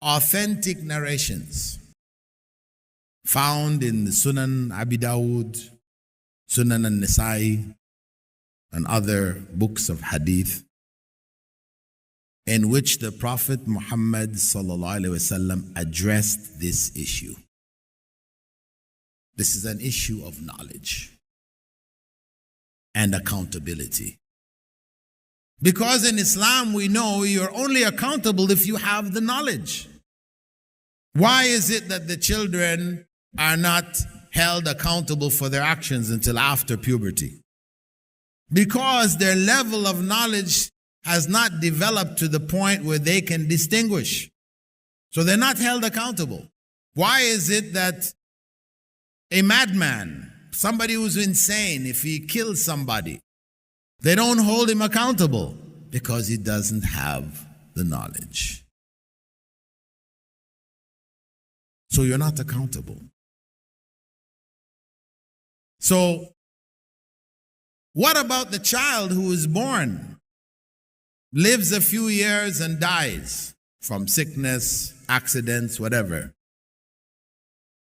authentic narrations found in the Sunan Abi Dawud, Sunan al-Nisa'i, and other books of hadith, in which the Prophet Muhammad sallallahu alaihi wasallam addressed this issue. This is an issue of knowledge and accountability. Because in Islam we know you're only accountable if you have the knowledge. Why is it that the children are not held accountable for their actions until after puberty? Because their level of knowledge has not developed to the point where they can distinguish. So they're not held accountable. Why is it that a madman, somebody who's insane, if he kills somebody, they don't hold him accountable? Because he doesn't have the knowledge. So you're not accountable. So what about the child who is born, lives a few years and dies from sickness, accidents, whatever?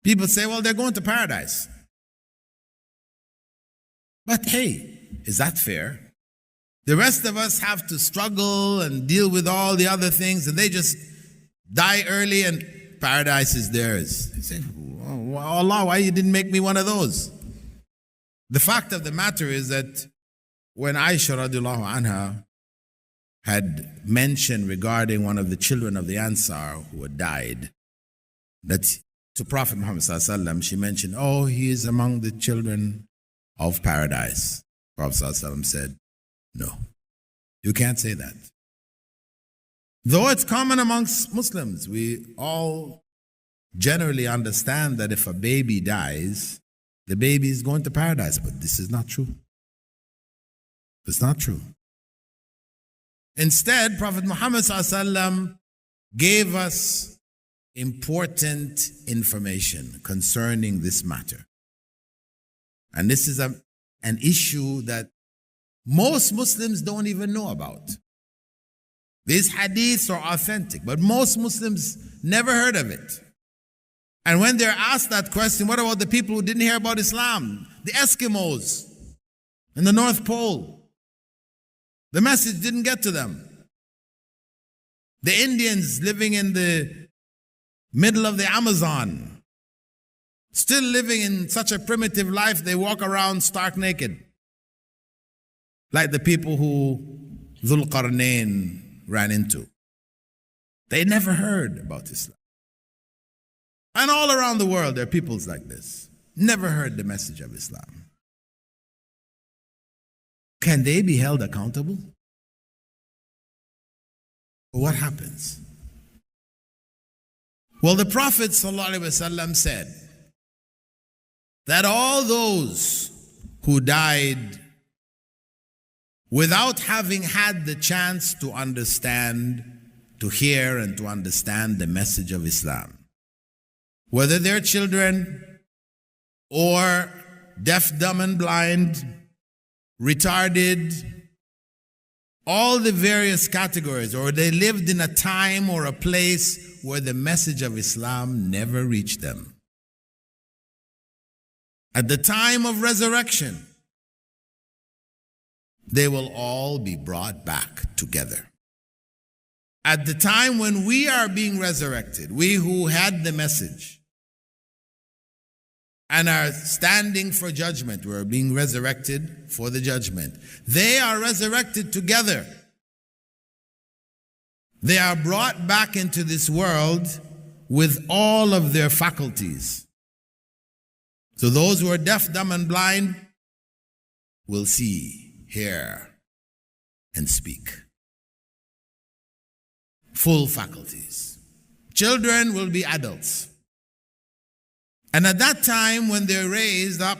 People say, well, they're going to paradise. But hey, is that fair? The rest of us have to struggle and deal with all the other things, and they just die early and paradise is theirs. You say, oh, Allah, why you didn't make me one of those? The fact of the matter is that when Aisha radiallahu anha had mentioned regarding one of the children of the Ansar who had died, that to Prophet Muhammad sallallahu alaihi wasallam, she mentioned, oh, he is among the children of paradise. Prophet sallallahu alaihi wasallam said, no, you can't say that. Though it's common amongst Muslims, we all generally understand that if a baby dies, the baby is going to paradise. But this is not true. It's not true. Instead, Prophet Muhammad ﷺ gave us important information concerning this matter. And this is an issue that most Muslims don't even know about. These hadiths are authentic, but most Muslims never heard of it. And when they're asked that question, what about the people who didn't hear about Islam? The Eskimos in the North Pole. The message didn't get to them. The Indians living in the middle of the Amazon, still living in such a primitive life, they walk around stark naked. Like the people who Dhul Qarnayn ran into. They never heard about Islam. And all around the world, there are peoples like this. Never heard the message of Islam. Can they be held accountable? What happens? Well, the Prophet ﷺ said that all those who died without having had the chance to understand, to hear and to understand the message of Islam, whether they're children or deaf, dumb and blind, retarded, all the various categories, or they lived in a time or a place where the message of Islam never reached them. At the time of resurrection, they will all be brought back together. At the time when we are being resurrected, we who had the message and are standing for judgment, we are being resurrected for the judgment. They are resurrected together. They are brought back into this world with all of their faculties. So those who are deaf, dumb, and blind will see, hear, and speak. Full faculties. Children will be adults. And at that time, when they're raised up,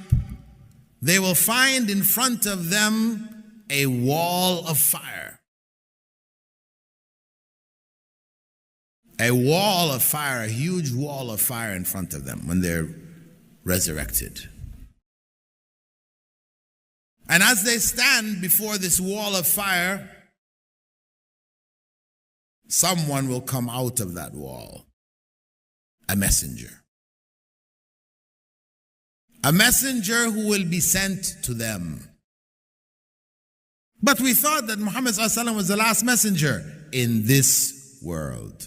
they will find in front of them a wall of fire. A wall of fire, a huge wall of fire in front of them when they're resurrected. And as they stand before this wall of fire, someone will come out of that wall. a messenger. A messenger who will be sent to them. But we thought that Muhammad ﷺ was the last messenger in this world.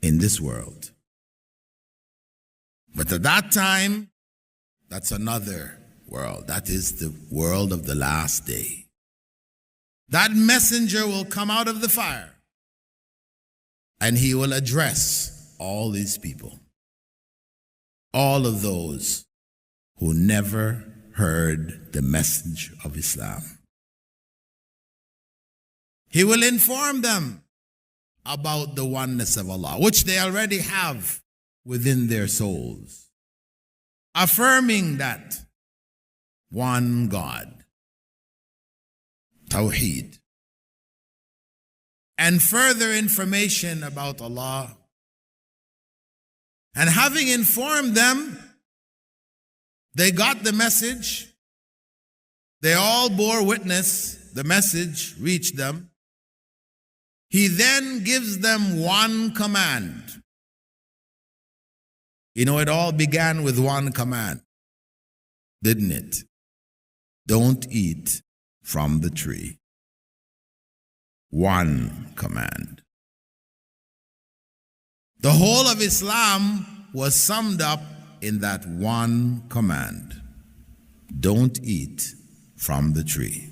In this world. But at that time, that's another world. That is the world of the last day. That messenger will come out of the fire and he will address all these people. All of those who never heard the message of Islam. He will inform them about the oneness of Allah, which they already have within their souls, affirming that one God, Tawheed, and further information about Allah. And having informed them, they got the message. They all bore witness. The message reached them. He then gives them one command. You know, it all began with one command, didn't it? Don't eat from the tree. One command. The whole of Islam was summed up in that one command. Don't eat from the tree.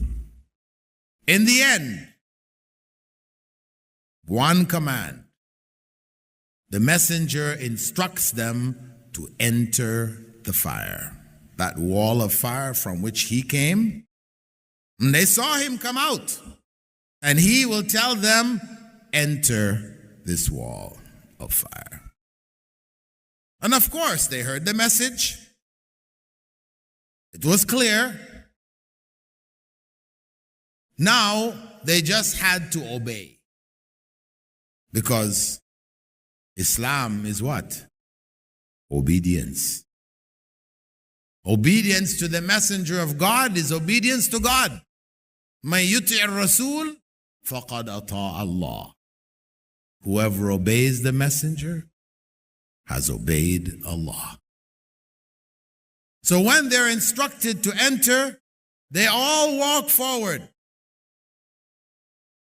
In the end, one command. The messenger instructs them to enter the fire, that wall of fire from which he came. And they saw him come out, and he will tell them, enter this wall of fire. And of course, they heard the message. It was clear. Now, they just had to obey. Because Islam is what? Obedience. Obedience to the messenger of God is obedience to God. مَن يُطِعِ الرَّسُولِ فَقَدْ أَطَاعَ اللَّهِ. Whoever obeys the messenger has obeyed Allah. So when they're instructed to enter, they all walk forward.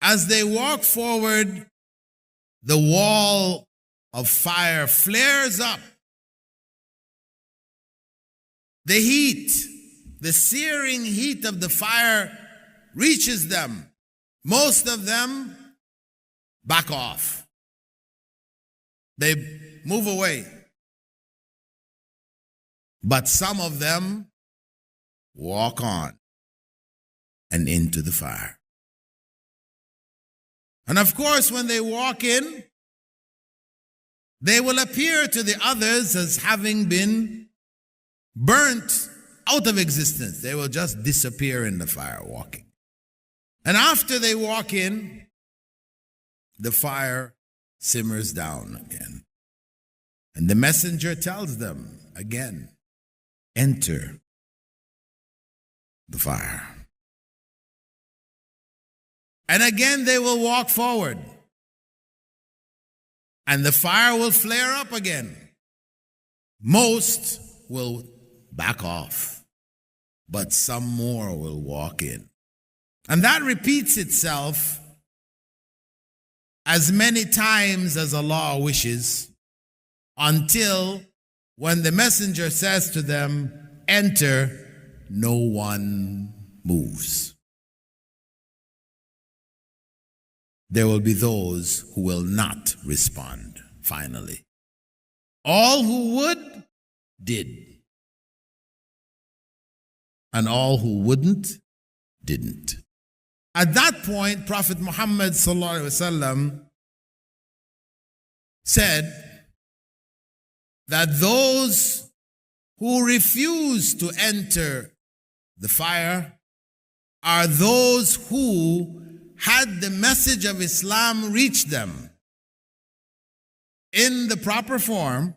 As they walk forward, the wall of fire flares up. The heat, the searing heat of the fire reaches them. Most of them back off. They move away. But some of them walk on and into the fire. And of course, when they walk in, they will appear to the others as having been burnt out of existence. They will just disappear in the fire walking. And after they walk in, the fire simmers down again. And the messenger tells them again, enter the fire. And again they will walk forward. And the fire will flare up again. Most will back off, but some more will walk in. And that repeats itself as many times as Allah wishes, until when the messenger says to them, enter, no one moves. There will be those who will not respond, finally. All who would, did. And all who wouldn't, didn't. At that point, Prophet Muhammad ﷺ said that those who refuse to enter the fire are those who had the message of Islam reach them in the proper form,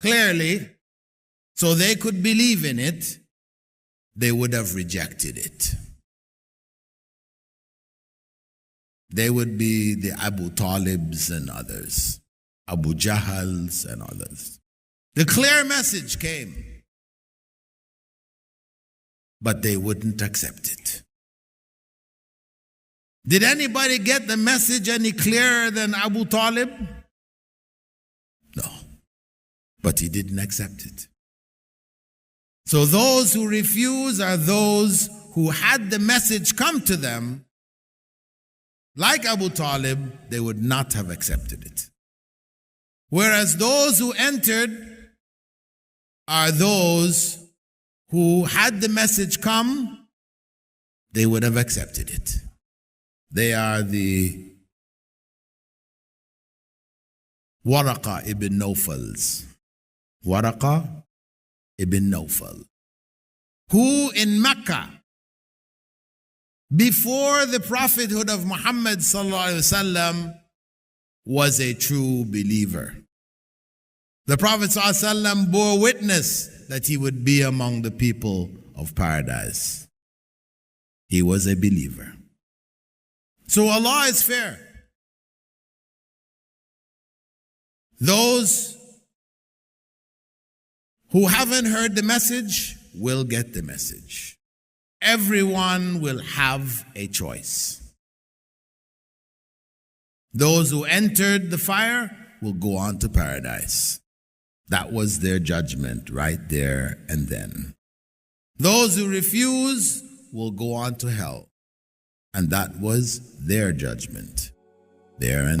clearly, so they could believe in it. They would have rejected it. They would be the Abu Talibs and others, Abu Jahals and others. The clear message came, but they wouldn't accept it. Did anybody get the message any clearer than Abu Talib? No, but he didn't accept it. So those who refuse are those who had the message come to them, like Abu Talib, they would not have accepted it. Whereas those who entered are those who had the message come, they would have accepted it. They are the Waraqa ibn Nawfals. Waraqa ibn Nawfal, who in Mecca, before the prophethood of Muhammad sallallahu alaihi wasallam, was a true believer. The Prophet sallallahu alaihi wasallam bore witness that he would be among the people of paradise. He was a believer. So Allah is fair. Those who haven't heard the message will get the message. Everyone will have a choice. Those who entered the fire will go on to paradise. That was their judgment right there and then. Those who refuse will go on to hell. And that was their judgment there and